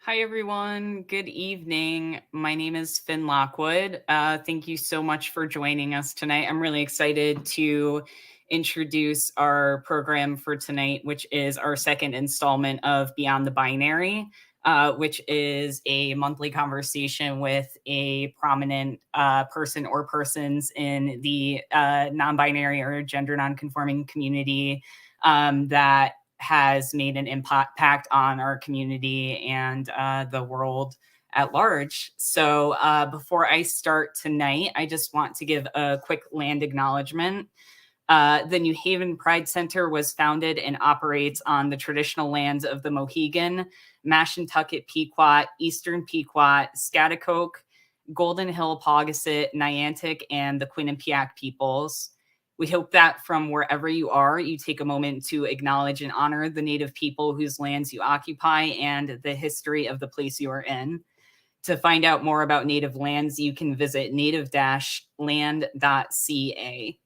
Hi, everyone. Good evening. My name is Finn Lockwood. Thank you so much for joining us tonight. I'm really excited to introduce our program for tonight, which is our second installment of Beyond the Binary, which is a monthly conversation with a prominent person or persons in the non-binary or gender non-conforming community that has made an impact on our community and the world at large. So before I start tonight, I just want to give a quick land acknowledgement. The New Haven Pride Center was founded and operates on the traditional lands of the Mohegan, Mashantucket Pequot, Eastern Pequot, Schaghticoke, Golden Hill Paugussett, Niantic, and the Quinnipiac peoples. We hope that from wherever you are, you take a moment to acknowledge and honor the Native people whose lands you occupy and the history of the place you are in. To find out more about Native lands, you can visit native-land.ca.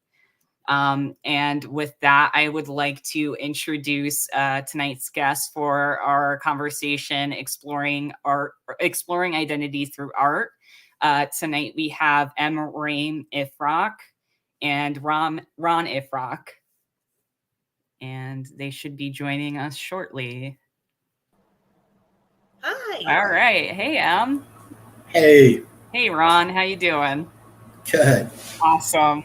And with that, I would like to introduce tonight's guest for our conversation exploring identity through art. Tonight we have Reim Ifrach and Ron Ifrach, and they should be joining us shortly. Hi. All right. Hey, Em. Hey. Hey, Ron. How you doing? Good. Awesome.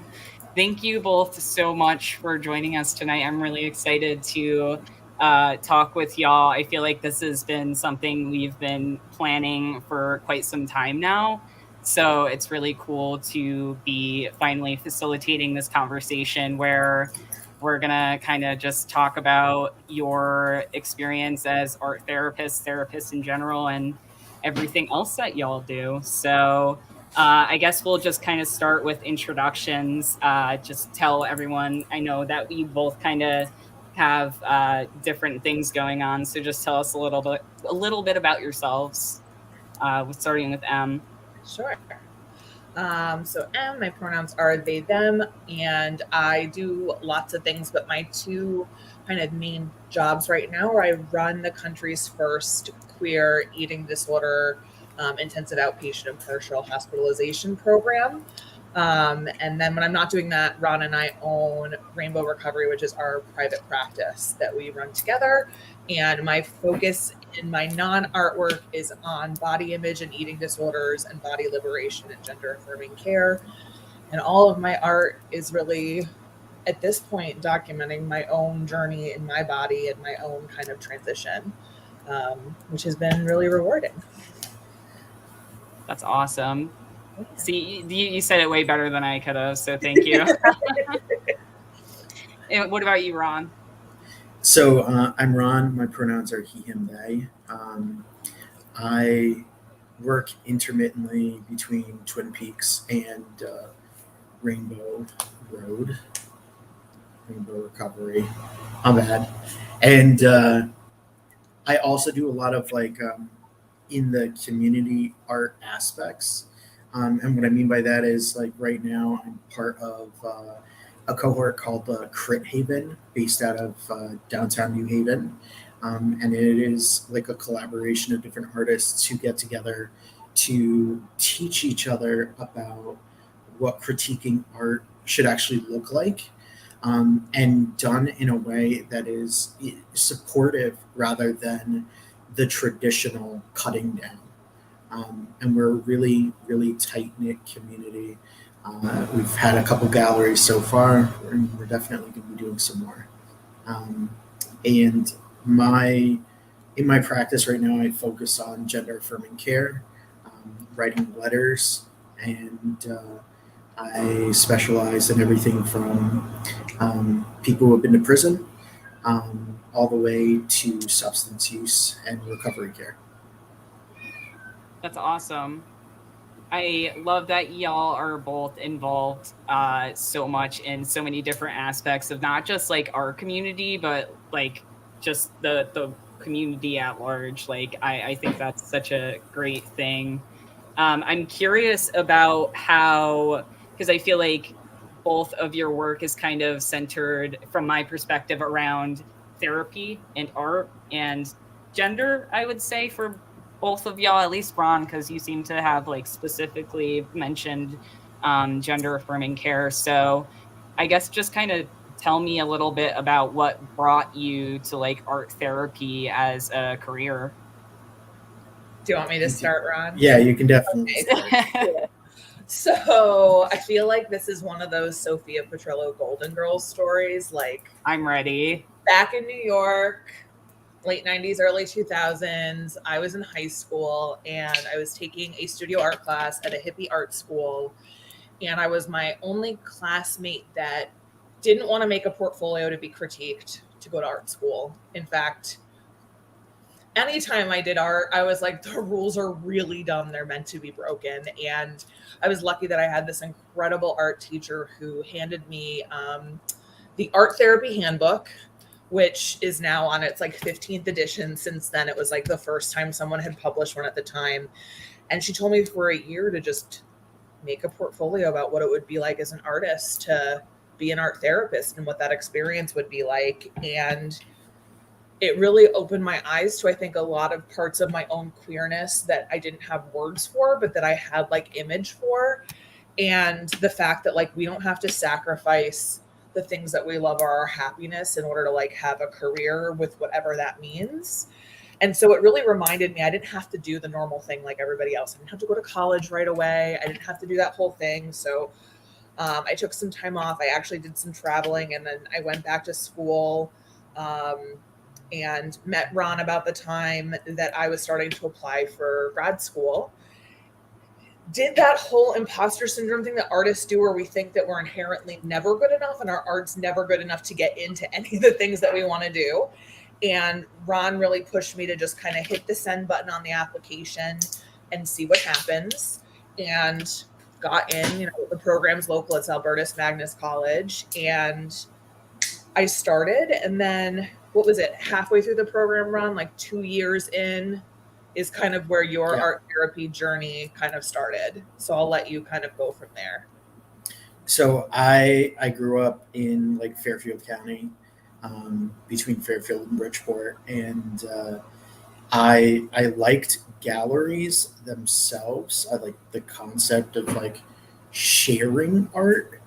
Thank you both so much for joining us tonight. I'm really excited to talk with y'all. I feel like this has been something we've been planning for quite some time now. So it's really cool to be finally facilitating this conversation where we're going to kind of just talk about your experience as art therapists in general, and everything else that y'all do. So I guess we'll just kind of start with introductions. Just tell everyone, I know that we both kind of have different things going on. So just tell us a little bit about yourselves, starting with M. Sure. So M, my pronouns are they, them, and I do lots of things, but my two kind of main jobs right now are I run the country's first queer eating disorder intensive outpatient and partial hospitalization program. And then when I'm not doing that, Ron and I own Rainbow Recovery, which is our private practice that we run together. And my focus in my non-artwork is on body image and eating disorders and body liberation and gender affirming care. And all of my art is really, at this point, documenting my own journey in my body and my own kind of transition, which has been really rewarding. That's awesome. See, you said it way better than I could have, so thank you. And what about you, Ron? So I'm Ron. My pronouns are he, him, they. I work intermittently between Twin Peaks and Rainbow Road, Rainbow Recovery. I'm bad. And I also do a lot of in the community art aspects. And what I mean by that is right now I'm part of a cohort called Crit Haven based out of downtown New Haven. And it is like a collaboration of different artists who get together to teach each other about what critiquing art should actually look like, and done in a way that is supportive rather than the traditional cutting down. And we're a really, really tight-knit community. We've had a couple galleries so far, and we're definitely going to be doing some more. And in my practice right now, I focus on gender affirming care, writing letters, and I specialize in everything from people who have been to prison all the way to substance use and recovery care. That's awesome. I love that y'all are both involved so much in so many different aspects of not just our community, but just the community at large. I think that's such a great thing. I'm curious about how, because I feel like both of your work is kind of centered, from my perspective, around therapy and art and gender, I would say, for both of y'all, at least Ron, because you seem to have like specifically mentioned gender affirming care. So I guess just kind of tell me a little bit about what brought you to like art therapy as a career. Do you want me to start, Ron? Yeah, you can definitely Okay. Cool. So I feel like this is one of those Sophia Petrillo Golden Girls stories. Like, I'm ready. Back in New York, late 90s, early 2000s, I was in high school and I was taking a studio art class at a hippie art school. And I was my only classmate that didn't want to make a portfolio to be critiqued to go to art school. In fact, anytime I did art, I was like, the rules are really dumb. They're meant to be broken. And I was lucky that I had this incredible art teacher who handed me the art therapy handbook, which is now on its like 15th edition. Since then, it was like the first time someone had published one at the time. And she told me for a year to just make a portfolio about what it would be like as an artist to be an art therapist and what that experience would be like. And it really opened my eyes to, I think, a lot of parts of my own queerness that I didn't have words for, but that I had like image for. And the fact that like we don't have to sacrifice the things that we love or our happiness in order to like have a career with whatever that means. And so it really reminded me I didn't have to do the normal thing like everybody else. I didn't have to go to college right away. I didn't have to do that whole thing. So I took some time off. I actually did some traveling, and then I went back to school and met Ron about the time that I was starting to apply for grad school. Did that whole imposter syndrome thing that artists do where we think that we're inherently never good enough and our art's never good enough to get into any of the things that we want to do. And Ron really pushed me to just kind of hit the send button on the application and see what happens. And got in, you know, the program's local. It's Albertus Magnus College. And I started, and then what was it? Halfway through the program, Ron, like 2 years in, is kind of where your art therapy journey kind of started. So I'll let you kind of go from there. So I grew up in like Fairfield County, between Fairfield and Bridgeport, and I liked galleries themselves. I like the concept of like sharing art,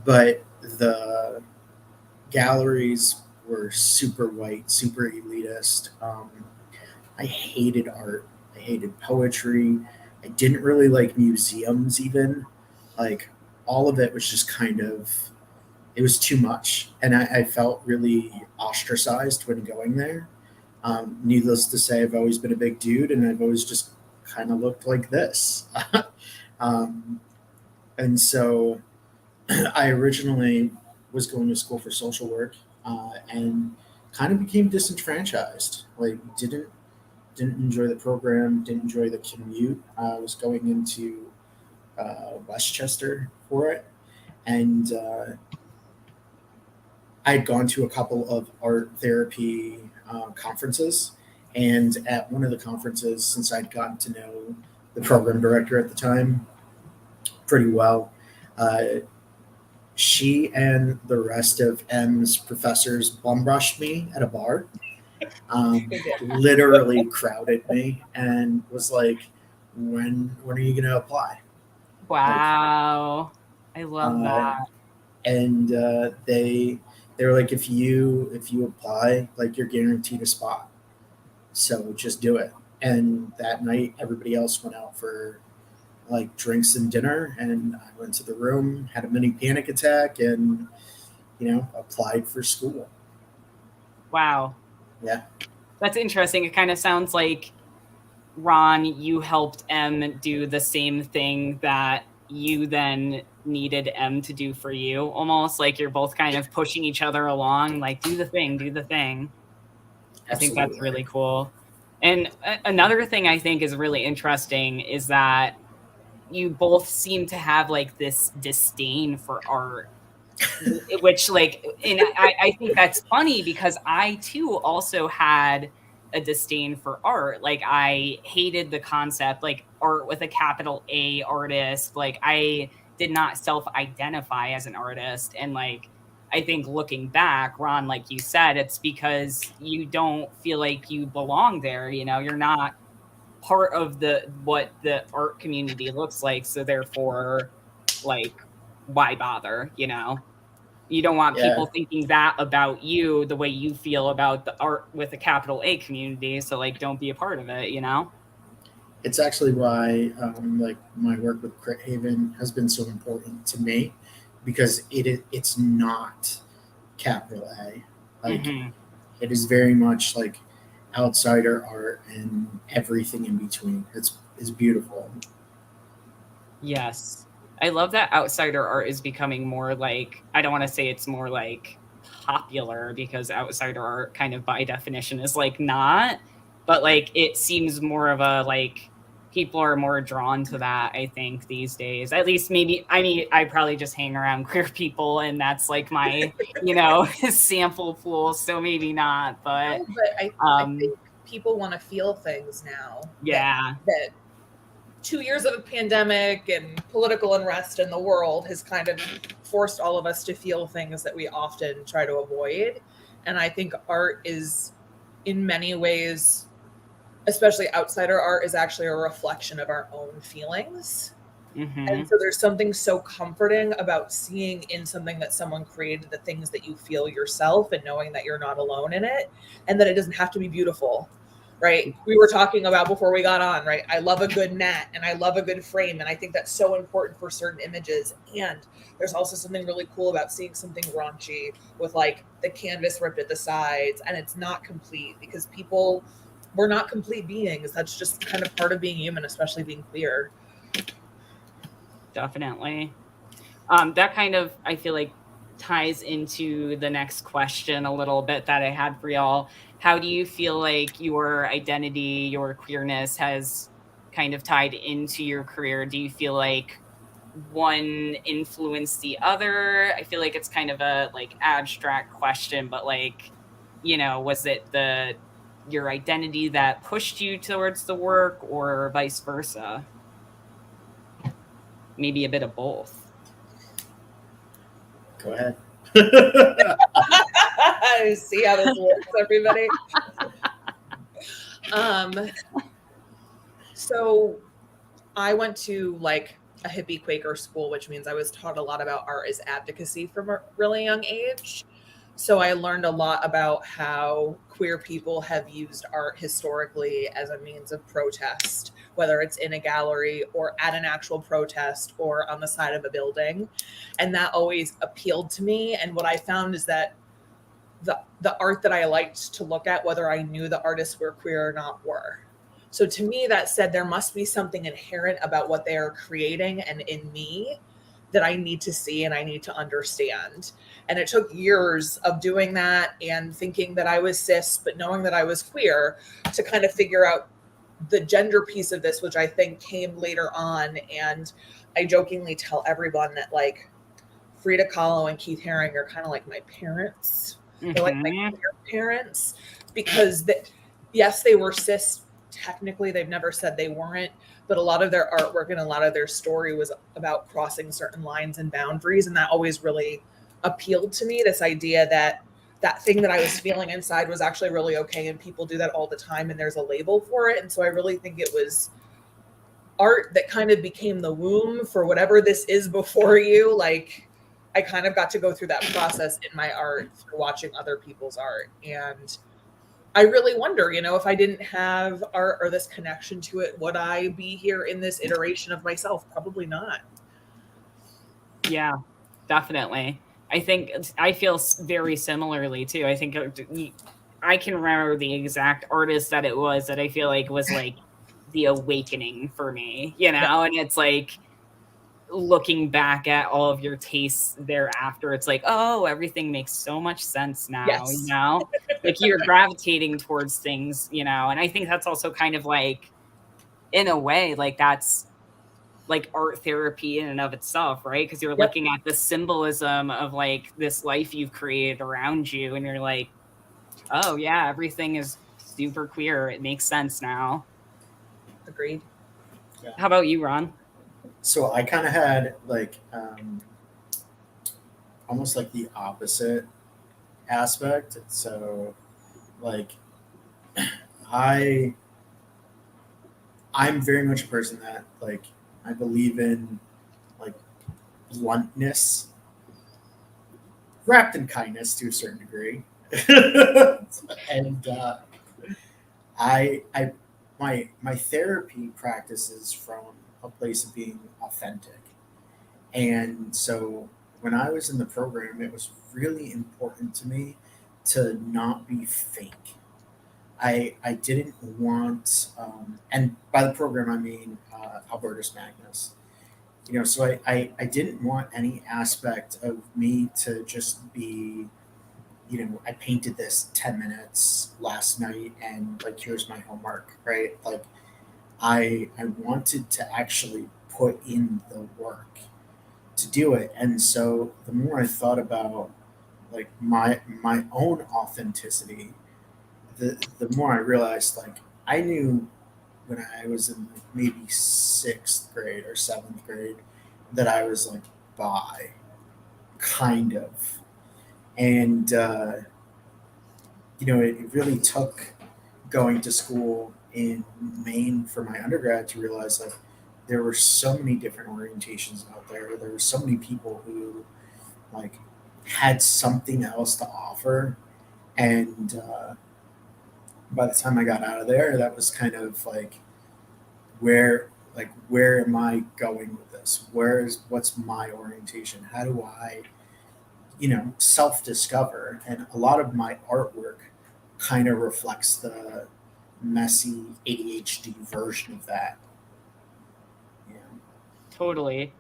but the galleries were super white, super elitist. I hated art. I hated poetry. I didn't really like museums even. Like all of it was just kind of, it was too much. And I felt really ostracized when going there. Needless to say, I've always been a big dude and I've always just kind of looked like this. And so I originally was going to school for social work and kind of became disenfranchised. Like didn't enjoy the program, didn't enjoy the commute. I was going into Westchester for it, and I'd gone to a couple of art therapy conferences, and at one of the conferences, since I'd gotten to know the program director at the time pretty well, she and the rest of M's professors bum rushed me at a bar. Literally crowded me and was like, when are you going to apply? Wow. I love that. And they were like, if you apply, like you're guaranteed a spot. So just do it. And that night, everybody else went out for like drinks and dinner. And I went to the room, had a mini panic attack, and, you know, applied for school. Wow. Yeah. That's interesting. It kind of sounds like, Ron, you helped M do the same thing that you then needed M to do for you. Almost like you're both kind of pushing each other along, like do the thing. Absolutely. I think that's really cool. And another thing I think is really interesting is that you both seem to have like this disdain for art, which like, and I think that's funny because I too also had a disdain for art. Like I hated the concept, like art with a capital A, artist. Like I did not self-identify as an artist. And like, I think looking back, Ron, like you said, it's because you don't feel like you belong there. You know, you're not part of what the art community looks like. So therefore, like, why bother? You know, you don't want Yeah. people thinking that about you the way you feel about the art with a capital A community. So like, don't be a part of it. You know. It's actually why like my work with Crit Haven has been so important to me, because it's not capital A. Like it is very much like outsider art and everything in between. It's beautiful. Yes. I love that outsider art is becoming more like, I don't want to say it's more like popular, because outsider art kind of by definition is like not, but like it seems more of a like people are more drawn to that, I think, these days. At least maybe, I mean, I probably just hang around queer people and that's like my, you know, sample pool. So maybe not, but No, but I think people want to feel things now. yeah. That 2 years of a pandemic and political unrest in the world has kind of forced all of us to feel things that we often try to avoid. And I think art is, in many ways, especially outsider art, is actually a reflection of our own feelings. And so there's something so comforting about seeing in something that someone created the things that you feel yourself, and knowing that you're not alone in it, and that it doesn't have to be beautiful. Right. We were talking about before we got on, right? I love a good mat and I love a good frame. And I think that's so important for certain images. And there's also something really cool about seeing something raunchy with like the canvas ripped at the sides, and it's not complete, because we're not complete beings. That's just kind of part of being human, especially being queer. Definitely. That kind of, I feel like, ties into the next question a little bit that I had for y'all. How do you feel like your identity, your queerness has kind of tied into your career? Do you feel like one influenced the other? I feel like it's kind of a like abstract question, but like, you know, was it your identity that pushed you towards the work, or vice versa? Maybe a bit of both. Go ahead. See how this works, everybody. So I went to like a hippie Quaker school, which means I was taught a lot about art as advocacy from a really young age. So I learned a lot about how queer people have used art historically as a means of protest, whether it's in a gallery or at an actual protest or on the side of a building. And that always appealed to me. And what I found is that the art that I liked to look at, whether I knew the artists were queer or not, were. So to me, that said, there must be something inherent about what they are creating and in me that I need to see and I need to understand. And it took years of doing that and thinking that I was cis, but knowing that I was queer, to kind of figure out the gender piece of this, which I think came later on. And I jokingly tell everyone that like Frida Kahlo and Keith Haring are kind of like my parents. They're like my queer parents, because yes, they were cis. Technically, they've never said they weren't, but a lot of their artwork and a lot of their story was about crossing certain lines and boundaries. And that always really appealed to me, this idea that that thing that I was feeling inside was actually really okay. And people do that all the time, and there's a label for it. And so I really think it was art that kind of became the womb for whatever this is before you. Like, I kind of got to go through that process in my art through watching other people's art. And I really wonder, you know, if I didn't have art or this connection to it, would I be here in this iteration of myself? Probably not. Yeah, definitely. I think I feel very similarly too. I think I can remember the exact artist that it was that I feel like was like the awakening for me, you know, and it's like looking back at all of your tastes thereafter, it's like, oh, everything makes so much sense now, Yes. you know, like you're gravitating towards things, you know, and I think that's also kind of like, in a way, like that's like art therapy in and of itself, right? Because you're looking at the symbolism of like this life you've created around you, and you're like, oh yeah, everything is super queer. It makes sense now. Agreed. Yeah. How about you, Ron? So I kind of had like almost like the opposite aspect. So like I I'm very much a person that like I believe in like bluntness wrapped in kindness to a certain degree. And I my therapy practices from a place of being authentic. And so when I was in the program, it was really important to me to not be fake. I didn't want, and by the program I mean Albertus Magnus. You know, so I didn't want any aspect of me to just be, you know, I painted this 10 minutes last night and like here's my homework, right? Like I wanted to actually put in the work to do it. And so the more I thought about like my own authenticity, the more I realized like I knew when I was in like maybe sixth grade or seventh grade that I was like bi, kind of. And you know, it really took going to school in Maine for my undergrad to realize like there were so many different orientations out there. There were so many people who like had something else to offer, and by the time I got out of there, that was kind of where am I going with this? What's my orientation? How do I, you know, self discover? And a lot of my artwork kind of reflects the messy ADHD version of that. Yeah. Totally.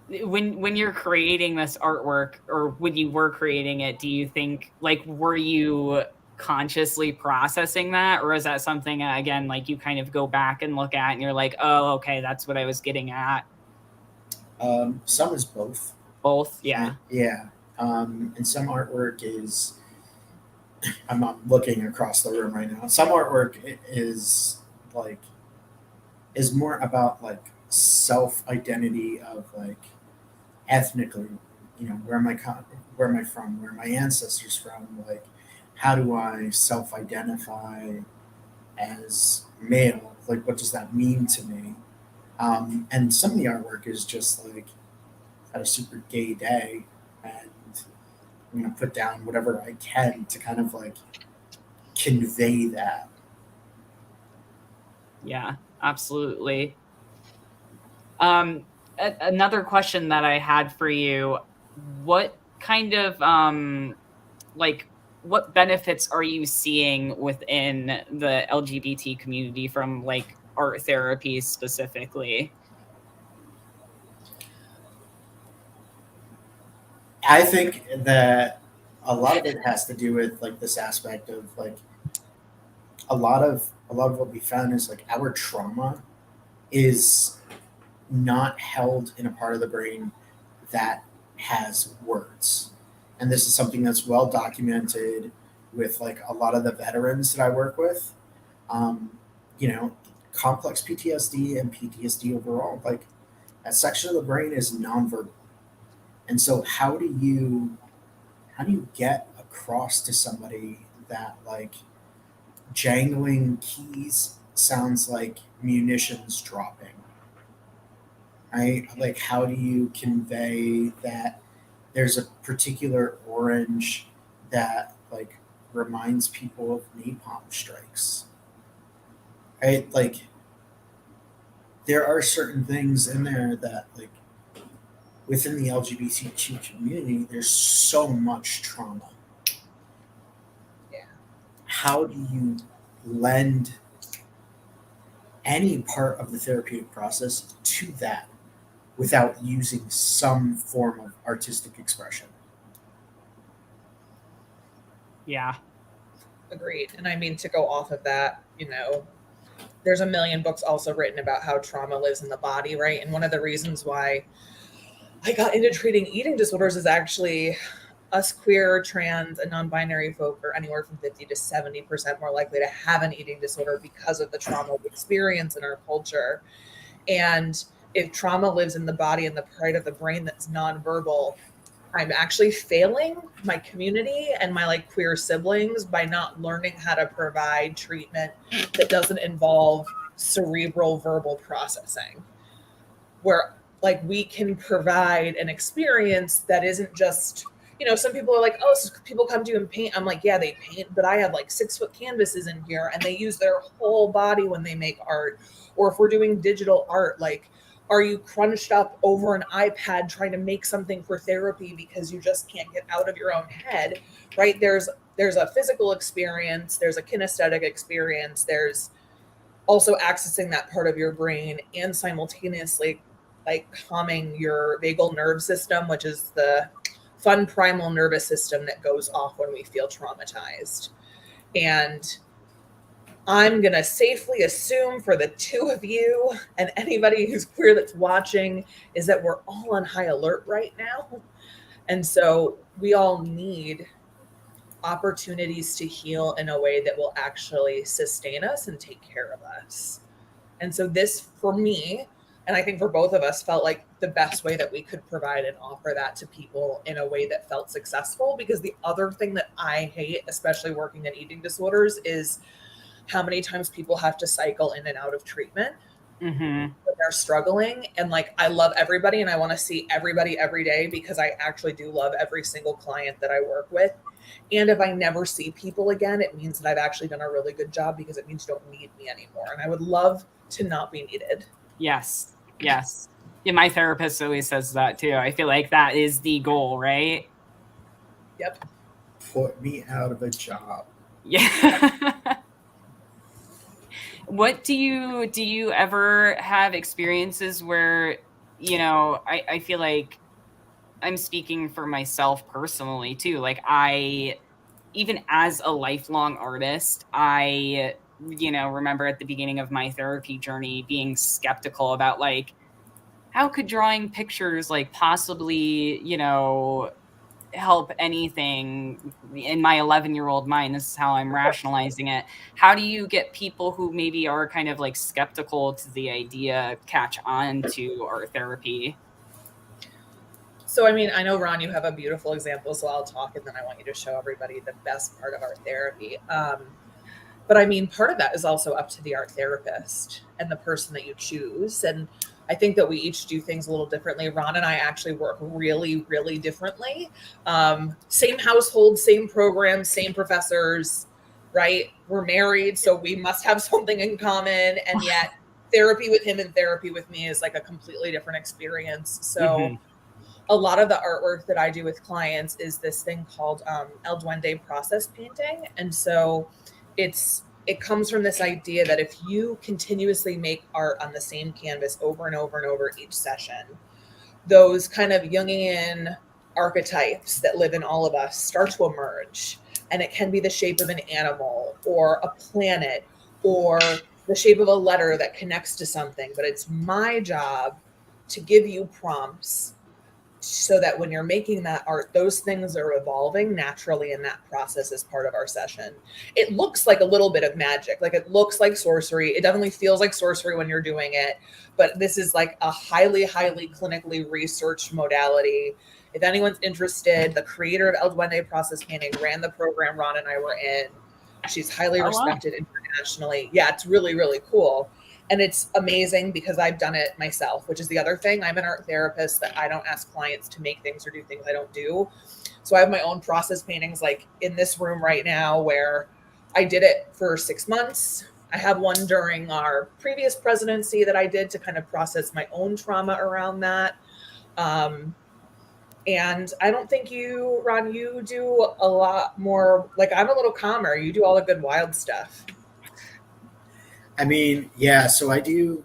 When you're creating this artwork, or when you were creating it, do you think like were you consciously processing that, or is that something again like you kind of go back and look at and you're like, oh, okay, that's what I was getting at? Some is both. Both, yeah. Yeah. And some artwork is, I'm not looking across the room right now. Some artwork like, is more about like self identity of like ethnically, you know, where am I from? Where are my ancestors from? Like, how do I self identify as male? Like, what does that mean to me? And some of the artwork is just like, had a super gay day and I'm going to put down whatever I can to kind of like convey that. Yeah, absolutely. Another question that I had for you, what kind of like what benefits are you seeing within the LGBT community from like art therapy specifically? I think that a lot of it has to do with like this aspect of like a lot of what we found is like our trauma is not held in a part of the brain that has words. And this is something that's well documented with like a lot of the veterans that I work with. You know, complex PTSD and PTSD overall, like that section of the brain is nonverbal. And so how do you get across to somebody that like jangling keys sounds like munitions dropping, right? Like, how do you convey that there's a particular orange that like reminds people of napalm strikes, right? Like, there are certain things in there that like within the LGBTQ community, there's so much trauma. Yeah. How do you lend any part of the therapeutic process to that without using some form of artistic expression? Yeah. Agreed. And I mean, to go off of that, you know, there's a million books also written about how trauma lives in the body, right? And one of the reasons why I got into treating eating disorders is actually us queer, trans, and non-binary folk are anywhere from 50 to 70% more likely to have an eating disorder because of the trauma we experience in our culture. And if trauma lives in the body and the part of the brain that's nonverbal, I'm actually failing my community and my like queer siblings by not learning how to provide treatment that doesn't involve cerebral verbal processing, where like we can provide an experience that isn't just, you know, some people are like, oh, so people come to you and paint. I'm like, yeah, they paint, but I have like 6-foot canvases in here and they use their whole body when they make art. Or if we're doing digital art, like, are you crunched up over an iPad trying to make something for therapy because you just can't get out of your own head, right? There's a physical experience, there's a kinesthetic experience, there's also accessing that part of your brain and simultaneously like calming your vagal nerve system, which is the fun primal nervous system that goes off when we feel traumatized. And I'm going to safely assume for the two of you and anybody who's queer that's watching is that we're all on high alert right now. And so we all need opportunities to heal in a way that will actually sustain us and take care of us. And so this, for me, and I think for both of us, felt like the best way that we could provide and offer that to people in a way that felt successful. Because the other thing that I hate, especially working in eating disorders, is how many times people have to cycle in and out of treatment when they're struggling. And like, I love everybody and I want to see everybody every day because I actually do love every single client that I work with. And if I never see people again, it means that I've actually done a really good job because it means you don't need me anymore. And I would love to not be needed. Yes. Yes. Yeah, my therapist always says that too. I feel like that is the goal, right? Yep. Put me out of a job. Yeah. What do you ever have experiences where, you know, I feel like I'm speaking for myself personally too. Like even as a lifelong artist, I, you know, remember at the beginning of my therapy journey being skeptical about like, how could drawing pictures like possibly, you know, help anything in my 11-year-old mind? This is how I'm rationalizing it. How do you get people who maybe are kind of like skeptical to the idea catch on to art therapy? So, I mean, I know, Ron, you have a beautiful example, so I'll talk and then I want you to show everybody the best part of art therapy. But I mean, part of that is also up to the art therapist and the person that you choose. And I think that we each do things a little differently. Ron and I actually work really, really differently. Same household, same program, same professors, right? We're married, so we must have something in common. And yet therapy with him and therapy with me is like a completely different experience. So a lot of the artwork that I do with clients is this thing called El Duende process painting. And so it comes from this idea that if you continuously make art on the same canvas over and over and over each session, those kind of Jungian archetypes that live in all of us start to emerge. And it can be the shape of an animal or a planet or the shape of a letter that connects to something. But it's my job to give you prompts so that when you're making that art, those things are evolving naturally in that process as part of our session. It looks like a little bit of magic, like it looks like sorcery. It definitely feels like sorcery when you're doing it, but this is like a highly, highly clinically researched modality. If anyone's interested, the creator of El Duende Process Painting ran the program Ron and I were in. She's highly respected internationally. Yeah, it's really, really cool. And it's amazing because I've done it myself, which is the other thing. I'm an art therapist that I don't ask clients to make things or do things I don't do. So I have my own process paintings, like in this room right now, where I did it for 6 months. I have one during our previous presidency that I did to kind of process my own trauma around that. And I don't think you, Ron, you do a lot more, like I'm a little calmer. You do all the good wild stuff. I mean, yeah, so I do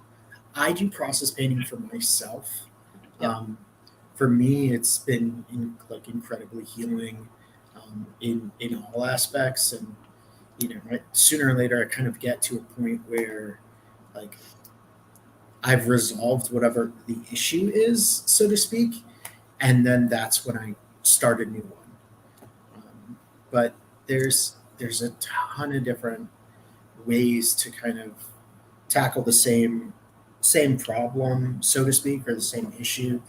process painting for myself. Yeah. For me, it's been incredibly healing in all aspects. And, you know, sooner or later, I kind of get to a point where like I've resolved whatever the issue is, so to speak. And then that's when I start a new one. But there's a ton of different ways to kind of tackle the same problem, so to speak, or the same issue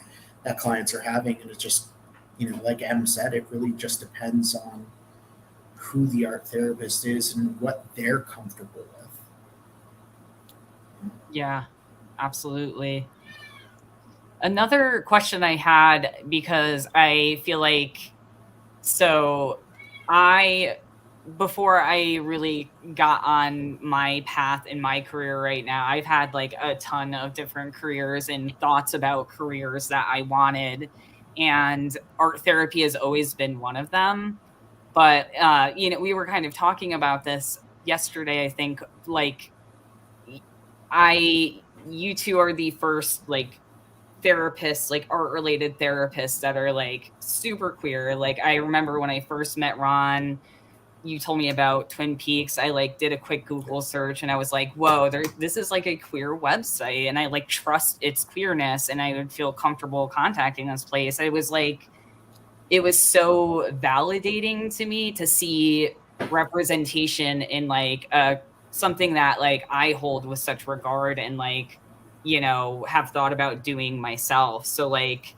that clients are having. And it just, you know, like Em said, it really just depends on who the art therapist is and what they're comfortable with. Yeah, absolutely. Another question I had, because I feel like, so I, before I really got on my path in my career right now, I've had like a ton of different careers and thoughts about careers that I wanted. And art therapy has always been one of them. But, we were kind of talking about this yesterday, I think, like, you two are the first, like, therapists, like art related therapists that are like super queer. Like, I remember when I first met Ron, you told me about Twin Peaks. I like did a quick Google search and I was like, whoa, this is like a queer website. And I like trust its queerness and I would feel comfortable contacting this place. I was like, it was so validating to me to see representation in like something that like I hold with such regard and like, have thought about doing myself. So like,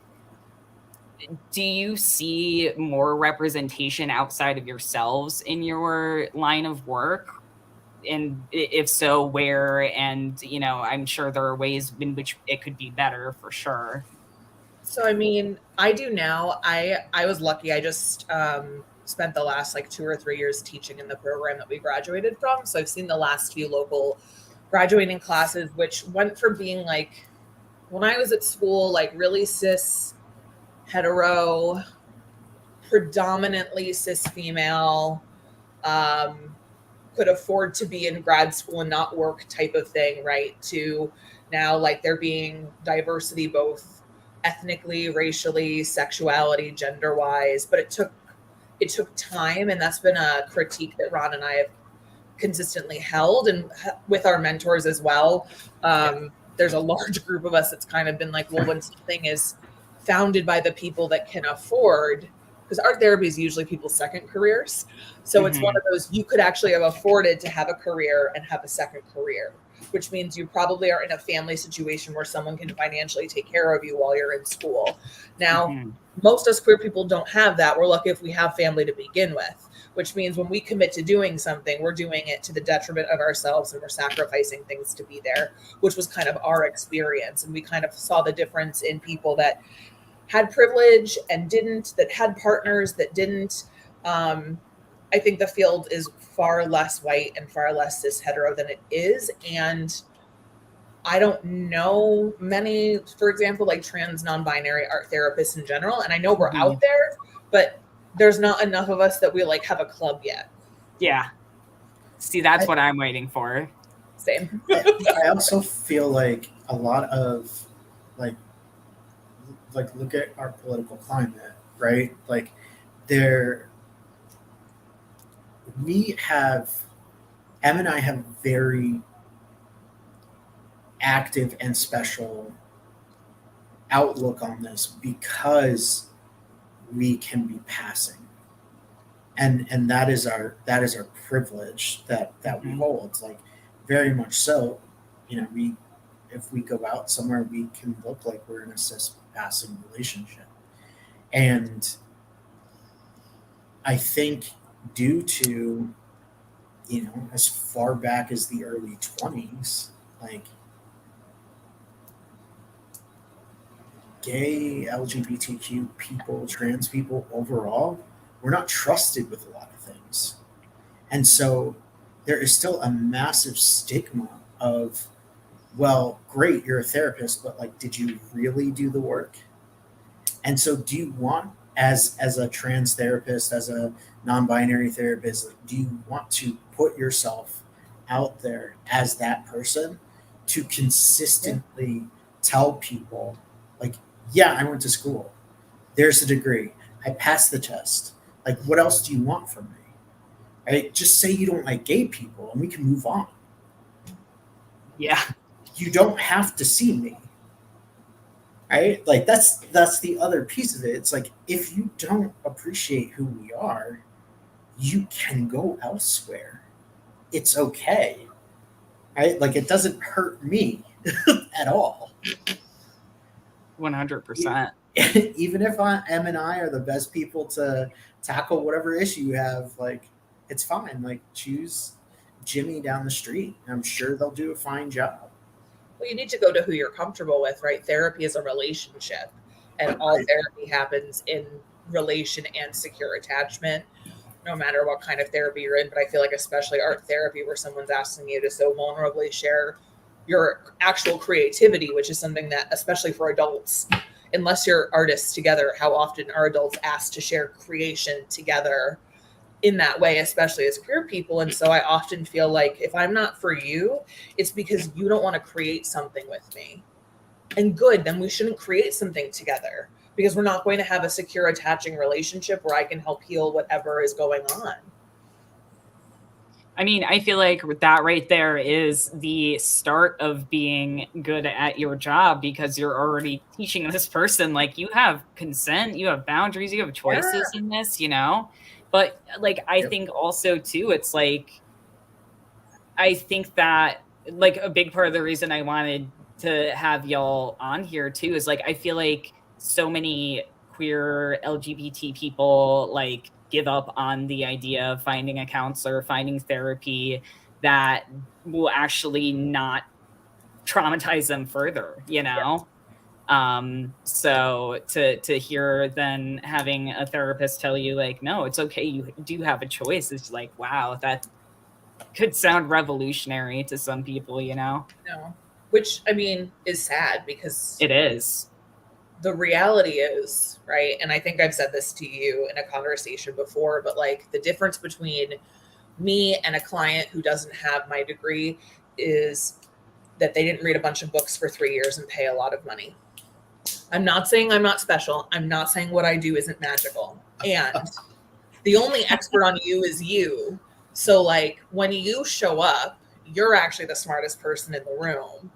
do you see more representation outside of yourselves in your line of work? And if so, where? And I'm sure there are ways in which it could be better, for sure. So I mean, I do now. I was lucky. I just spent the last like 2 or 3 years teaching in the program that we graduated from. So I've seen the last few local graduating classes, which went from being like when I was at school, like really cis, hetero, predominantly cis female, could afford to be in grad school and not work type of thing, right? To now, like there being diversity both ethnically, racially, sexuality, gender wise, but it took time, and that's been a critique that Ron and I have consistently held, and with our mentors as well. There's a large group of us that's kind of been like, well, when something is founded by the people that can afford, because art therapy is usually people's second careers. So it's one of those, you could actually have afforded to have a career and have a second career, which means you probably are in a family situation where someone can financially take care of you while you're in school. Now, most us queer people don't have that. We're lucky if we have family to begin with, which means when we commit to doing something, we're doing it to the detriment of ourselves and we're sacrificing things to be there, which was kind of our experience. And we kind of saw the difference in people that had privilege and didn't, that had partners that didn't. I think the field is far less white and far less cis hetero than it is. And I don't know many, for example, like trans non-binary art therapists in general. And I know we're out there, but there's not enough of us that we like have a club yet. Yeah. See, that's what I'm waiting for. Same. I also feel like a lot of like look at our political climate, right? Like Em and I have very active and special outlook on this because we can be passing. And that is our privilege that we hold. Like very much so, if we go out somewhere, we can look like we're in a cis passing relationship. And I think due to, as far back as the early 20s, like gay, LGBTQ people, trans people overall, we're not trusted with a lot of things. And so there is still a massive stigma of, well, great, you're a therapist, but like, did you really do the work? And so do you want, as a trans therapist, as a non-binary therapist, like, do you want to put yourself out there as that person to consistently tell people, like, yeah, I went to school. There's a degree. I passed the test. Like, what else do you want from me? Right? Just say you don't like gay people and we can move on. Yeah. You don't have to see me. Right? Like that's the other piece of it. It's like, if you don't appreciate who we are, you can go elsewhere. It's okay. Right? Like it doesn't hurt me at all. 100%. Even if Em and I are the best people to tackle whatever issue you have, like it's fine. Like choose Jimmy down the street. I'm sure they'll do a fine job. Well, you need to go to who you're comfortable with, right? Therapy is a relationship, and all therapy happens in relation and secure attachment, no matter what kind of therapy you're in. But I feel like especially art therapy, where someone's asking you to so vulnerably share your actual creativity, which is something that, especially for adults, unless you're artists together, how often are adults asked to share creation together in that way, especially as queer people? And so I often feel like if I'm not for you, it's because you don't want to create something with me. And good, then we shouldn't create something together, because we're not going to have a secure, attaching relationship where I can help heal whatever is going on. I mean, I feel like that right there is the start of being good at your job, because you're already teaching this person, like, you have consent, you have boundaries, you have choices in this, you know? But like, I think also too, it's like, I think that like a big part of the reason I wanted to have y'all on here too is like, I feel like so many queer LGBT people like give up on the idea of finding a counselor, finding therapy that will actually not traumatize them further, you know? So to hear then having a therapist tell you like, no, it's okay, you do have a choice, it's like, wow, that could sound revolutionary to some people, you know? No, which I mean is sad, because It is. the reality is, right? And I think I've said this to you in a conversation before, but like the difference between me and a client who doesn't have my degree is that they didn't read a bunch of books for 3 years and pay a lot of money. I'm not saying I'm not special. I'm not saying what I do isn't magical. And the only expert on you is you. So like when you show up, you're actually the smartest person in the room.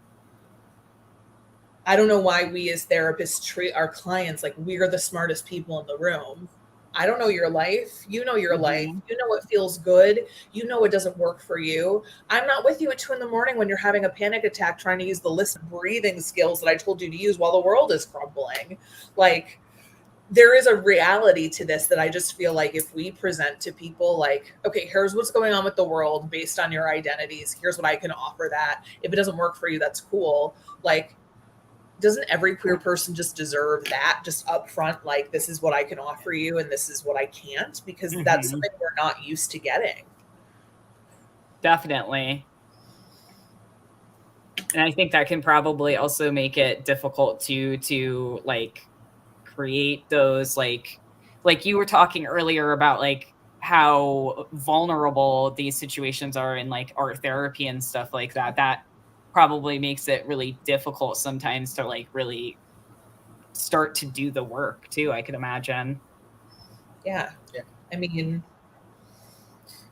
I don't know why we as therapists treat our clients like we're the smartest people in the room. I don't know your life. You know your life. You know what feels good. You know what doesn't work for you. I'm not with you at 2 a.m. when you're having a panic attack trying to use the list of breathing skills that I told you to use while the world is crumbling. Like, there is a reality to this that I just feel like if we present to people like, okay, here's what's going on with the world based on your identities. Here's what I can offer that. If it doesn't work for you, that's cool. Like, doesn't every queer person just deserve that just up front? Like, this is what I can offer you and this is what I can't, because that's something we're not used to getting. Definitely. And I think that can probably also make it difficult to like create those like you were talking earlier about like how vulnerable these situations are in like art therapy and stuff like that. That probably makes it really difficult sometimes to like really start to do the work too, I could imagine. Yeah. I mean,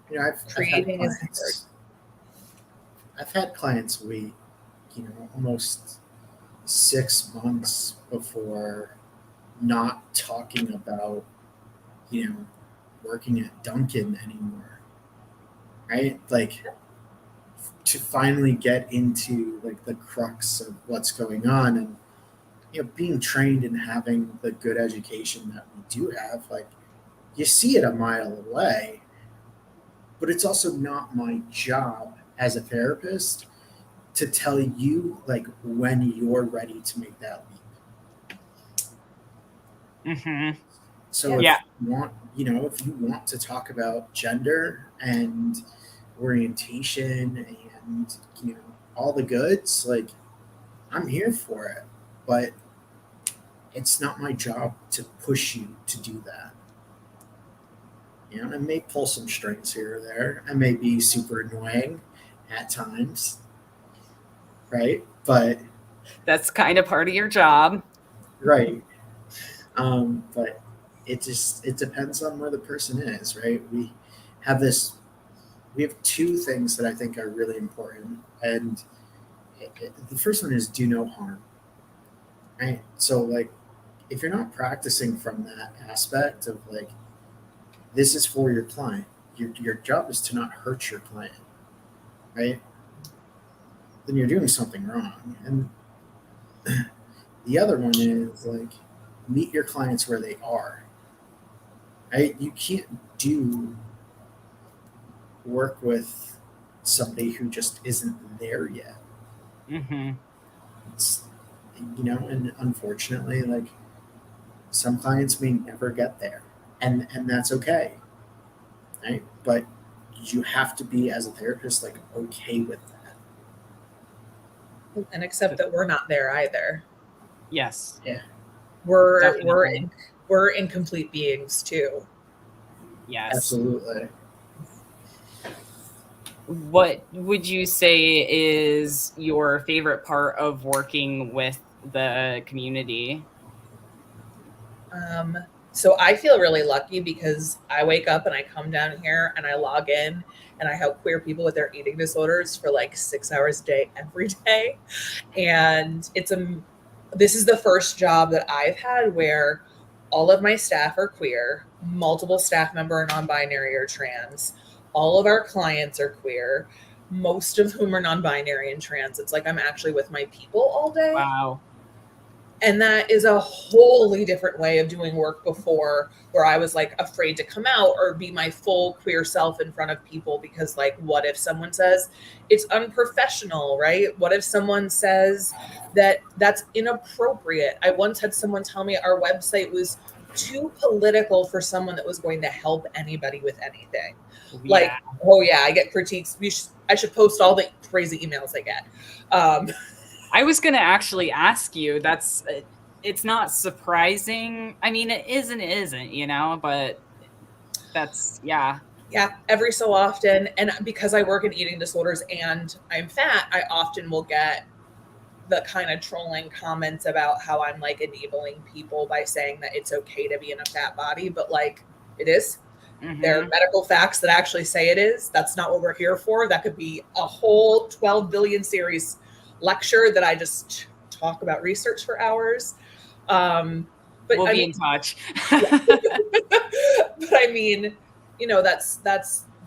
you know, I've had clients wait, you know, almost 6 months before not talking about, you know, working at Dunkin' anymore, right? Like, to finally get into like the crux of what's going on, and you know, being trained and having the good education that we do have, like, you see it a mile away. But it's also not my job as a therapist to tell you like when you're ready to make that leap. So if you want, you know, if you want to talk about gender and orientation and, you know, all the goods, like, I'm here for it. But it's not my job to push you to do that. You know, I may pull some strings here or there. I may be super annoying at times, right? But that's kind of part of your job, right? But it depends on where the person is, right? We have two things that I think are really important, and the first one is do no harm, right? So like, if you're not practicing from that aspect of like, this is for your client. Your job is to not hurt your client, right? Then you're doing something wrong. And the other one is like, meet your clients where they are, right? You can't do work with somebody who just isn't there yet. It's, and unfortunately, like some clients may never get there, and that's okay, right? But you have to be, as a therapist, like okay with that, and accept that we're not there either. Yes. Yeah. We're incomplete beings too. Yes. Absolutely. What would you say is your favorite part of working with the community? So I feel really lucky because I wake up and I come down here and I log in and I help queer people with their eating disorders for like 6 hours a day every day. And this is the first job that I've had where all of my staff are queer, multiple staff member are non-binary or trans. All of our clients are queer, most of whom are non-binary and trans. It's like I'm actually with my people all day. Wow. And that is a wholly different way of doing work before, where I was like afraid to come out or be my full queer self in front of people because, like, what if someone says it's unprofessional, right? What if someone says that that's inappropriate? I once had someone tell me our website was too political for someone that was going to help anybody with anything. Yeah. Like, oh yeah, I get critiques. I should post all the crazy emails I get. I was going to actually ask you, it's not surprising. I mean, it is and it isn't, but that's, yeah. Yeah, every so often. And because I work in eating disorders and I'm fat, I often will get the kind of trolling comments about how I'm like enabling people by saying that it's okay to be in a fat body, but like it is. Mm-hmm. There are medical facts that actually say it is. That's not what we're here for. That could be a whole 12 billion series lecture that I just talk about research for hours. But we'll be in touch. But I mean, that's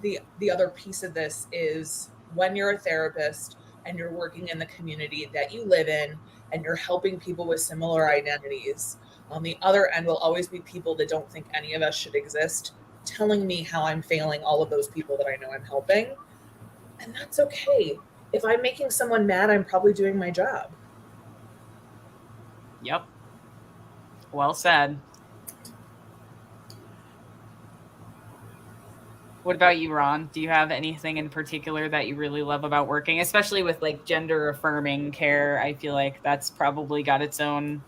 the other piece of this is when you're a therapist and you're working in the community that you live in and you're helping people with similar identities, on the other end will always be people that don't think any of us should exist, telling me how I'm failing all of those people that I know I'm helping. And that's okay. If I'm making someone mad, I'm probably doing my job. Yep. Well said. What about you, Ron? Do you have anything in particular that you really love about working, especially with like gender affirming care? I feel like that's probably got its own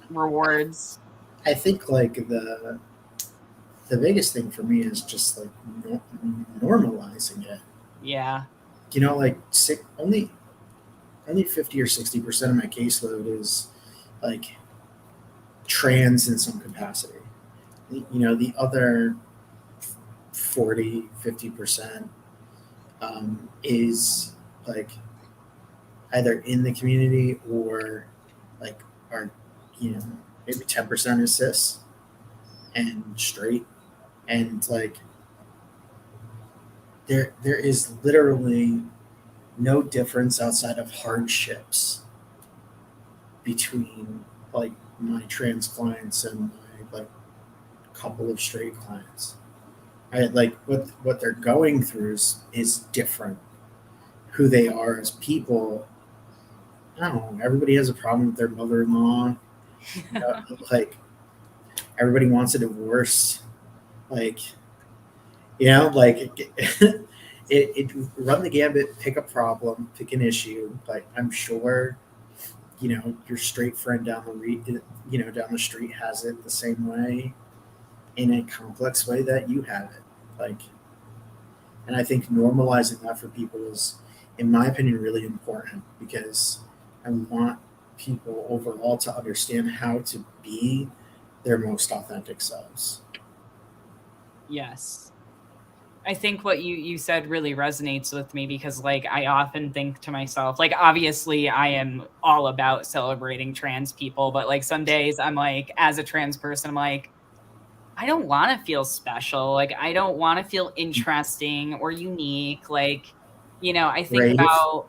rewards. I think like the thing for me is just like normalizing it. Yeah. Like only 50 or 60% of my caseload is like trans in some capacity. The other 40-50% is like either in the community or like are maybe 10% is cis and straight, and like there is literally no difference outside of hardships between like my trans clients and my like couple of straight clients. Right? Like what they're going through is different. Who they are as people, I don't know. Everybody has a problem with their mother-in-law. Like everybody wants a divorce. Like like it run the gambit, pick a problem, pick an issue. Like I'm sure, your straight friend down the street has it the same way, in a complex way that you have it. Like, and I think normalizing that for people is, in my opinion, really important, because I want people overall to understand how to be their most authentic selves. Yes. I think what you said really resonates with me, because like I often think to myself, like obviously I am all about celebrating trans people, but like some days I'm like, as a trans person, I'm like, I don't want to feel special. Like I don't want to feel interesting or unique. Like, I think about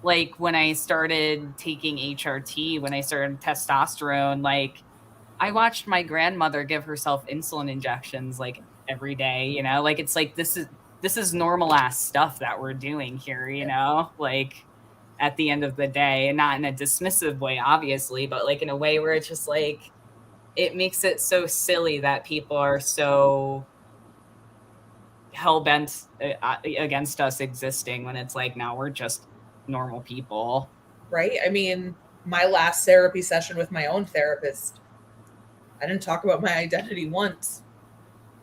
like when I started taking HRT, when I started testosterone, like I watched my grandmother give herself insulin injections like every day, like it's like this is normal ass stuff that we're doing here, like, at the end of the day, and not in a dismissive way, obviously, but like in a way where it's just like, it makes it so silly that people are so hell-bent against us existing, when it's like, now we're just normal people. Right? I mean, my last therapy session with my own therapist, I didn't talk about my identity once.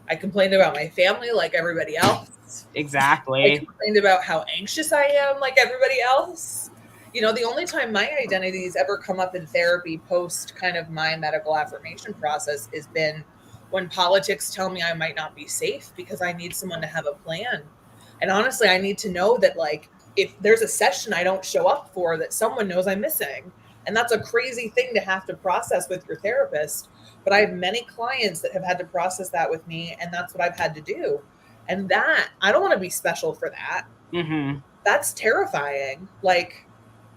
I complained about my family like everybody else. Exactly. I complained about how anxious I am like everybody else. You know, the only time my identity's ever come up in therapy post kind of my medical affirmation process has been when politics tell me I might not be safe because I need someone to have a plan. And honestly, I need to know that, like, if there's a session I don't show up for, that someone knows I'm missing. And that's a crazy thing to have to process with your therapist. But I have many clients that have had to process that with me, and that's what I've had to do. And that, I don't want to be special for that. Mm-hmm. That's terrifying. Like,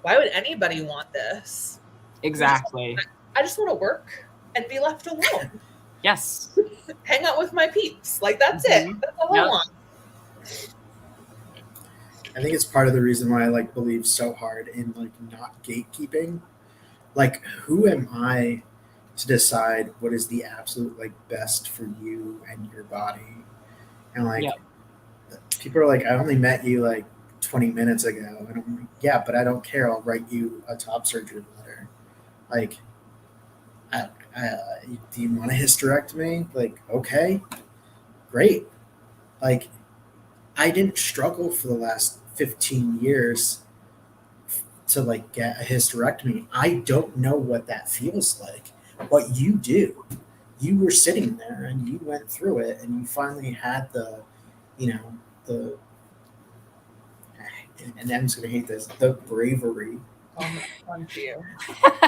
why would anybody want this? Exactly. I just want to work and be left alone. Yes. Hang out with my peeps. Like, that's it. That's all I want. I think it's part of the reason why I like believe so hard in like not gatekeeping. Like, who am I to decide what is the absolute like best for you and your body? And like, people are like, I only met you like 20 minutes ago, and I'm like, yeah, but I don't care. I'll write you a top surgery letter. Like, do you want a hysterectomy? Like, okay, great. Like, I didn't struggle for the last 15 years to like get a hysterectomy. I don't know what that feels like, but you do. You were sitting there and you went through it, and you finally had the, you know, the, and Em's gonna hate this, the bravery. On to you.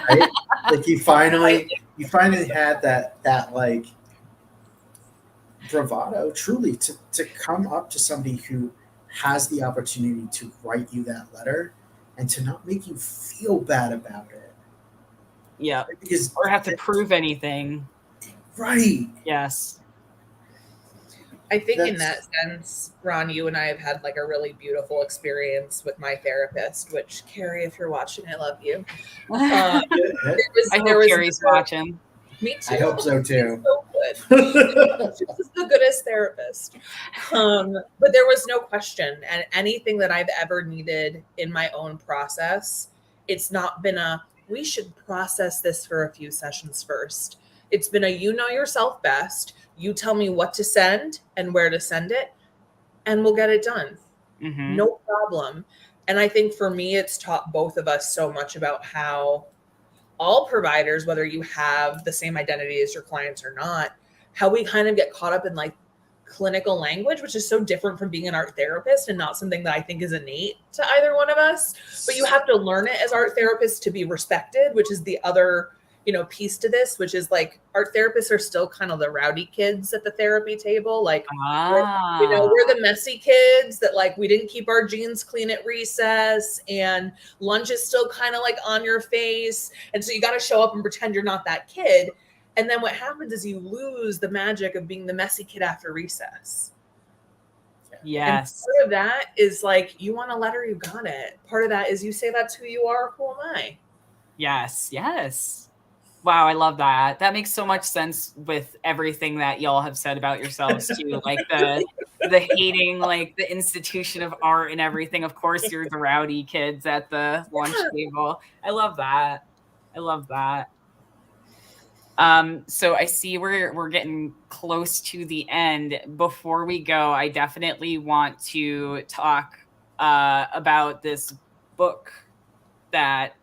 Right? Like you finally had that like bravado, truly, to come up to somebody who has the opportunity to write you that letter and to not make you feel bad about it. Yeah. Because or have to prove anything. Right. Yes. I think in that sense, Ron, you and I have had like a really beautiful experience with my therapist, which, Carrie, if you're watching, I love you. I hope Carrie's watching. Me too. I hope so too. So good. She's the goodest therapist. But there was no question. And anything that I've ever needed in my own process, it's not been a, we should process this for a few sessions first. It's been a, you know yourself best. You tell me what to send and where to send it, and we'll get it done. Mm-hmm. No problem. And I think for me, it's taught both of us so much about how all providers, whether you have the same identity as your clients or not, how we kind of get caught up in like clinical language, which is so different from being an art therapist and not something that I think is innate to either one of us. But you have to learn it as art therapists to be respected, which is the other, you know, piece to this, which is like art therapists are still kind of the rowdy kids at the therapy table. Like, you know, we're the messy kids that like, we didn't keep our jeans clean at recess, and lunch is still kind of like on your face. And so you got to show up and pretend you're not that kid. And then what happens is you lose the magic of being the messy kid after recess. Yes. And part of that is like, you want a letter, you got it. Part of that is you say that's who you are. Who am I? Yes. Yes. Wow, I love that. That makes so much sense with everything that y'all have said about yourselves too. Like the hating, like the institution of art and everything. Of course, you're the rowdy kids at the lunch table. I love that. I love that. So I see we're getting close to the end. Before we go, I definitely want to talk about this book that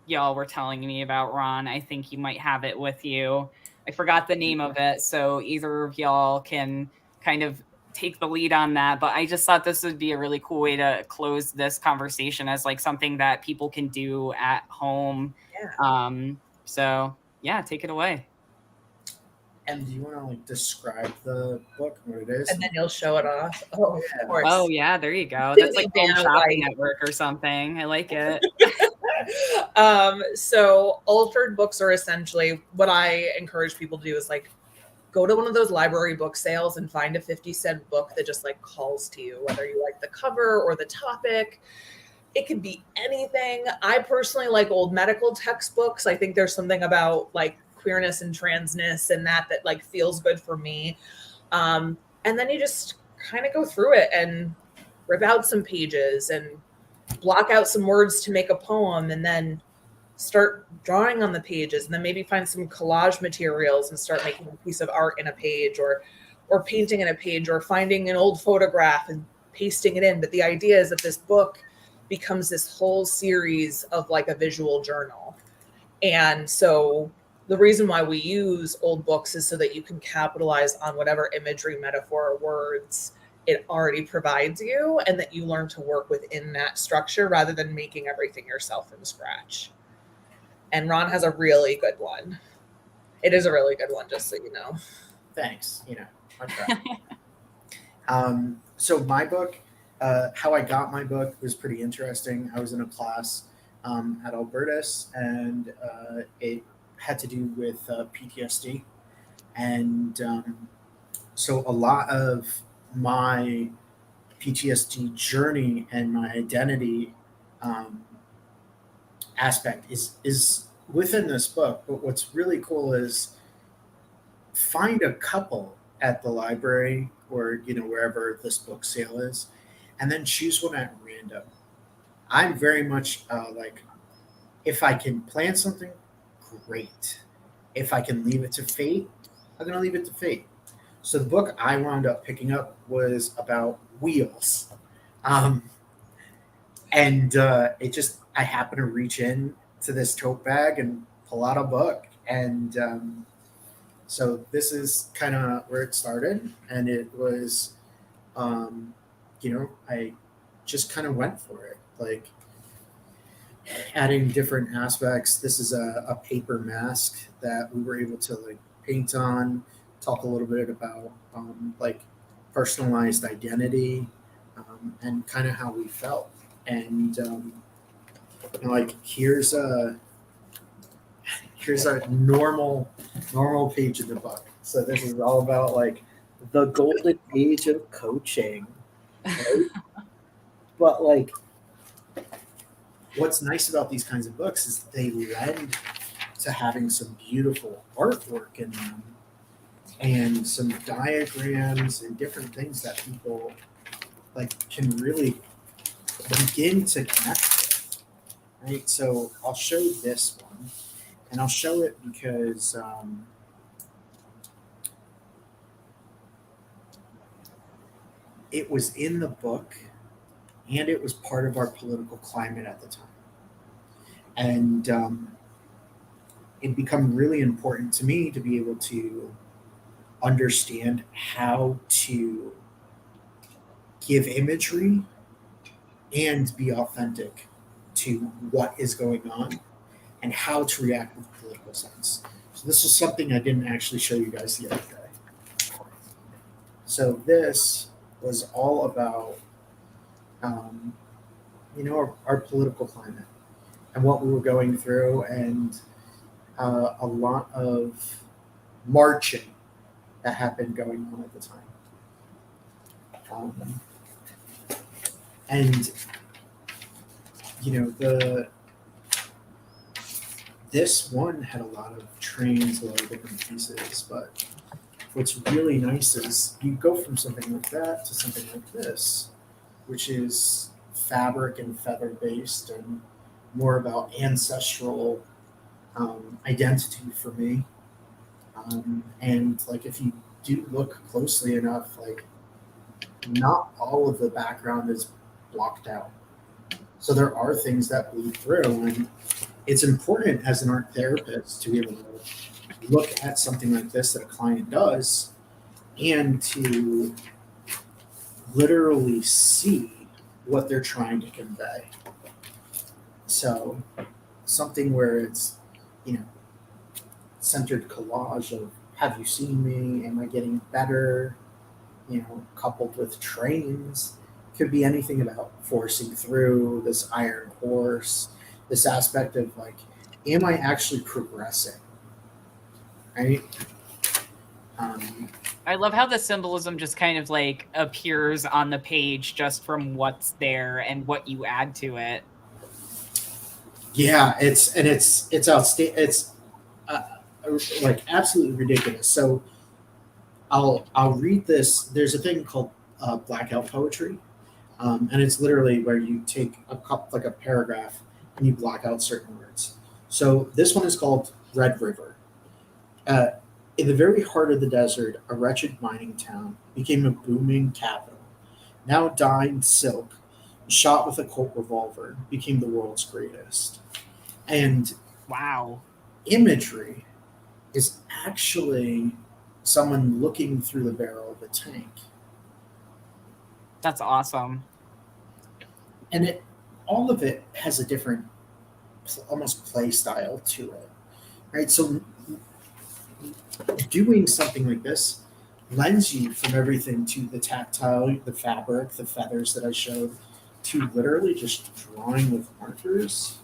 y'all were telling me about, Ron. I think you might have it with you. I forgot the name of it, so either of y'all can kind of take the lead on that. But I just thought this would be a really cool way to close this conversation as like something that people can do at home. Yeah. So yeah, take it away. And do you want to like describe the book, what it is? And then you'll show it off. Oh, of course. Oh yeah, there you go. That's like Home Shopping Network or something. I like it. So Alford books are essentially what I encourage people to do is like go to one of those library book sales and find a 50-cent book that just like calls to you, whether you like the cover or the topic. it could be anything. I personally like old medical textbooks. I think there's something about like queerness and transness and that like feels good for me. And then you just kind of go through it and rip out some pages and block out some words to make a poem, and then start drawing on the pages, and then maybe find some collage materials and start making a piece of art in a page, or painting in a page, or finding an old photograph and pasting it in. But the idea is that this book becomes this whole series of like a visual journal. And so the reason why we use old books is so that you can capitalize on whatever imagery, metaphor, or words it already provides you, and that you learn to work within that structure rather than making everything yourself from scratch. And Ron has a really good one. It is a really good one, just so you know. Thanks. I try. So my book, how I got my book was pretty interesting. I was in a class at Albertus, and it had to do with PTSD. And so a lot of my PTSD journey and my identity aspect is within this book. But what's really cool is find a couple at the library or wherever this book sale is, and then choose one at random. I'm very much like, if I can plan something, great. If I can leave it to fate, I'm going to leave it to fate. So the book I wound up picking up was about wheels. And it just, I happened to reach in to this tote bag and pull out a book. And so this is kind of where it started. And it was, I just kind of went for it. Like, adding different aspects. This is a paper mask that we were able to like paint on, talk a little bit about like personalized identity and kind of how we felt. And like here's a normal page of the book. So this is all about like the golden age of coaching, right? But like, what's nice about these kinds of books is they lend to having some beautiful artwork in them and some diagrams and different things that people like can really begin to connect with, right? So I'll show this one, and I'll show it because it was in the book and it was part of our political climate at the time. And it became really important to me to be able to understand how to give imagery and be authentic to what is going on and how to react with political sense. So this is something I didn't actually show you guys the other day. So this was all about our political climate and what we were going through, and a lot of marching that had been going on at the time. And this one had a lot of trains, a lot of different pieces, but what's really nice is you go from something like that to something like this, which is fabric and feather based and more about ancestral identity for me. And like, if you do look closely enough, like not all of the background is blocked out. So there are things that bleed through, and it's important as an art therapist to be able to look at something like this that a client does and to literally see what they're trying to convey. So something where it's, centered collage of, have you seen me? Am I getting better? Coupled with trains. Could be anything about forcing through this iron horse, this aspect of like, am I actually progressing? Right? I love how the symbolism just kind of like appears on the page just from what's there and what you add to it. Yeah, it's outstanding. It's like absolutely ridiculous. So I'll read this. There's a thing called Blackout Poetry, and it's literally where you take like a paragraph and you block out certain words. So this one is called Red River. In the very heart of the desert, a wretched mining town became a booming capital. Now dyed silk, shot with a Colt revolver, became the world's greatest. And Wow. imagery is actually someone looking through the barrel of a tank. That's awesome. And all of it has a different, almost play style to it, right? So doing something like this lends you from everything to the tactile, the fabric, the feathers that I showed, to literally just drawing with markers,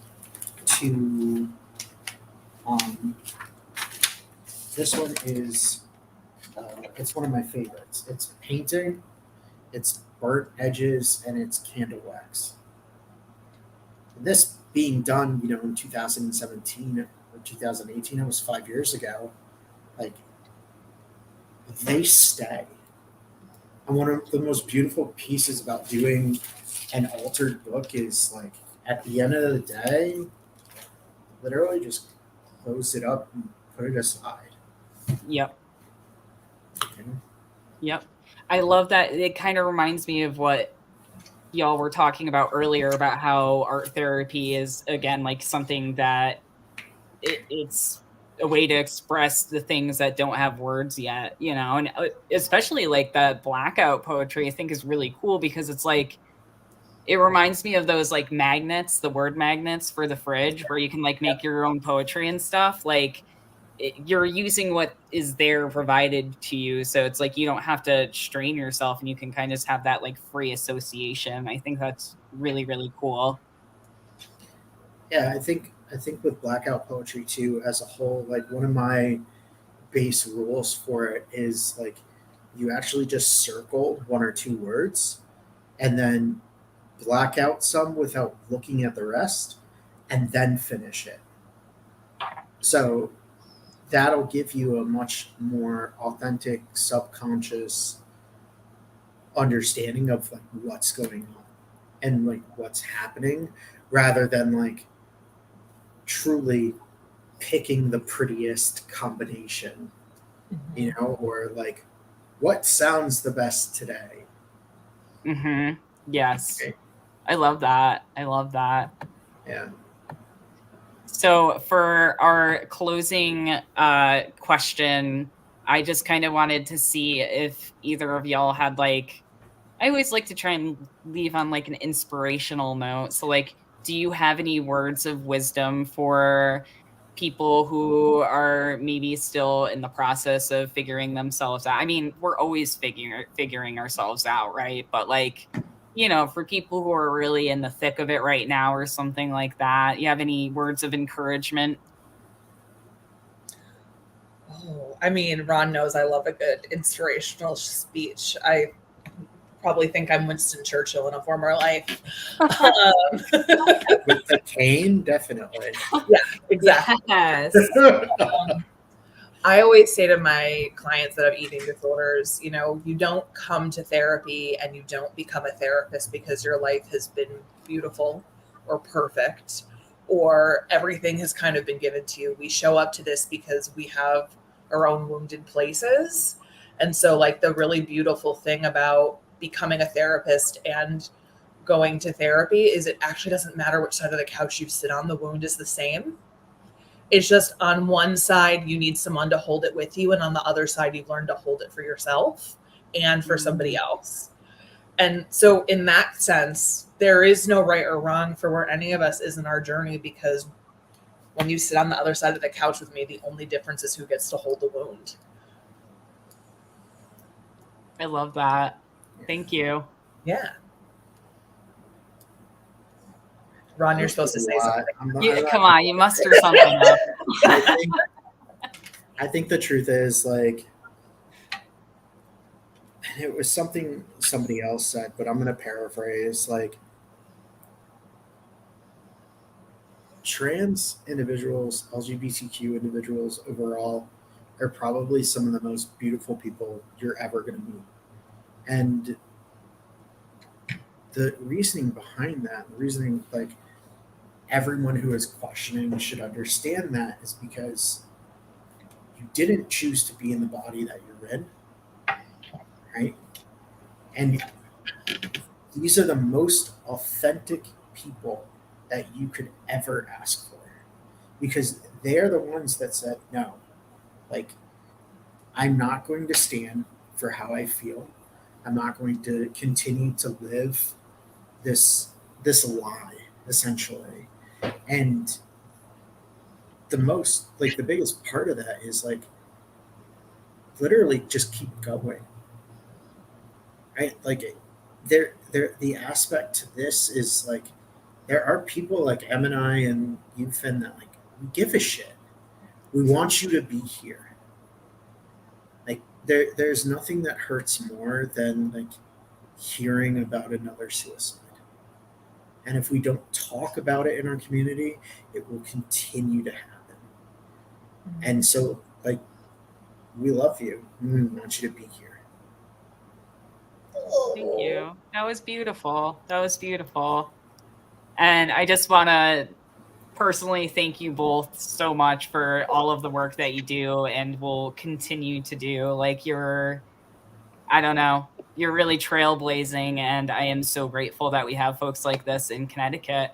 to this one is it's one of my favorites. It's painting, it's burnt edges, and it's candle wax. This being done, in 2017 or 2018, it was 5 years ago. Like, they stay. And one of the most beautiful pieces about doing an altered book is, like, at the end of the day, literally just close it up and put it aside. Yep. Yep. I love that. It kind of reminds me of what y'all were talking about earlier about how art therapy is, again, like something that it's a way to express the things that don't have words yet, and especially like the blackout poetry, I think is really cool because it's like, it reminds me of those like magnets, the word magnets for the fridge where you can like make your own poetry and stuff. Like, you're using what is there provided to you. So it's like, you don't have to strain yourself and you can kind of just have that like free association. I think that's really, really cool. Yeah, I think with blackout poetry too, as a whole, like one of my base rules for it is like you actually just circle one or two words and then black out some without looking at the rest and then finish it. So that'll give you a much more authentic subconscious understanding of like what's going on and like what's happening, rather than like truly picking the prettiest combination, or like what sounds the best today. Yes. Okay. I love that. Yeah. So for our closing question, I just kind of wanted to see if either of y'all had like, I always like to try and leave on like an inspirational note. So like, do you have any words of wisdom for people who are maybe still in the process of figuring themselves out? I mean, we're always figuring ourselves out, right? But like, for people who are really in the thick of it right now or something like that, you have any words of encouragement? Oh, I mean, Ron knows I love a good inspirational speech. I probably think I'm Winston Churchill in a former life. With the cane, definitely. Yeah, exactly. Yes. I always say to my clients that have eating disorders, you don't come to therapy and you don't become a therapist because your life has been beautiful or perfect or everything has kind of been given to you. We show up to this because we have our own wounded places. And so like the really beautiful thing about becoming a therapist and going to therapy is it actually doesn't matter which side of the couch you sit on, the wound is the same. It's just on one side, you need someone to hold it with you. And on the other side, you've learned to hold it for yourself and for somebody else. And so in that sense, there is no right or wrong for where any of us is in our journey, because when you sit on the other side of the couch with me, the only difference is who gets to hold the wound. I love that. Thank you. Yeah. Ron, you're supposed to say something. Come on, you muster something up. I think the truth is, like, and it was something somebody else said, but I'm going to paraphrase. Like, trans individuals, LGBTQ individuals overall, are probably some of the most beautiful people you're ever going to meet. And the reasoning behind that, the reasoning, like, everyone who is questioning should understand that, is because you didn't choose to be in the body that you're in, right? And these are the most authentic people that you could ever ask for, because they're the ones that said, no, like, I'm not going to stand for how I feel. I'm not going to continue to live this lie, essentially. And the biggest part of that is, like, literally just keep going, right? Like, the aspect to this is, like, there are people like Em and I and you, Finn, that, like, we give a shit. We want you to be here. Like, there's nothing that hurts more than, like, hearing about another suicide. And if we don't talk about it in our community, it will continue to happen. And so, like, we love you. We want you to be here. Thank you. That was beautiful. That was beautiful. And I just want to personally thank you both so much for all of the work that you do and will continue to do. Like, I don't know, you're really trailblazing, and I am so grateful that we have folks like this in Connecticut.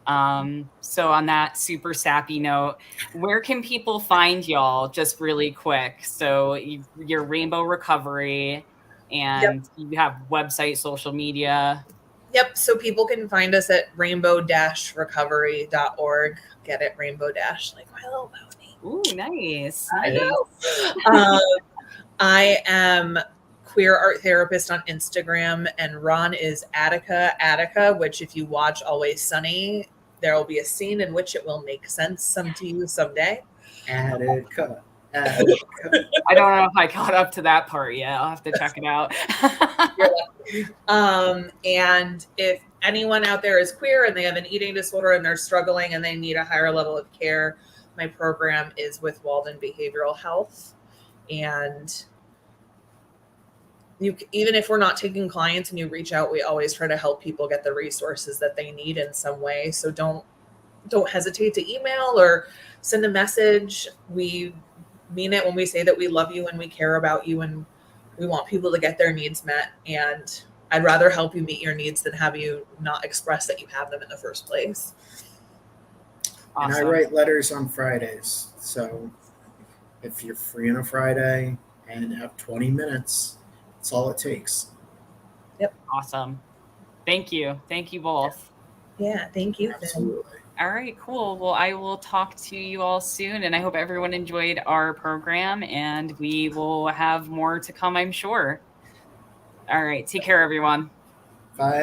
So on that super sappy note, where can people find y'all, just really quick? So your Rainbow Recovery, and you have website, social media. Yep. So people can find us at rainbow-recovery.org. Get it? Rainbow dash, like my little pony. Ooh, nice. I know. I am queer art therapist on Instagram, and Ron is Attica, which, if you watch Always Sunny, there will be a scene in which it will make sense to you someday. Attica. I don't know if I caught up to that part yet. I'll have to check it out. And if anyone out there is queer and they have an eating disorder and they're struggling and they need a higher level of care, my program is with Walden Behavioral Health. And even if we're not taking clients and you reach out, we always try to help people get the resources that they need in some way. So don't hesitate to email or send a message. We mean it when we say that we love you and we care about you, and we want people to get their needs met. And I'd rather help you meet your needs than have you not express that you have them in the first place. Awesome. And I write letters on Fridays. So if you're free on a Friday and have 20 minutes, that's all it takes. Yep. Awesome. Thank you. Thank you both. Yeah, thank you. Absolutely. All right, cool. Well, I will talk to you all soon, and I hope everyone enjoyed our program, and we will have more to come, I'm sure. All right, take care, everyone. Bye.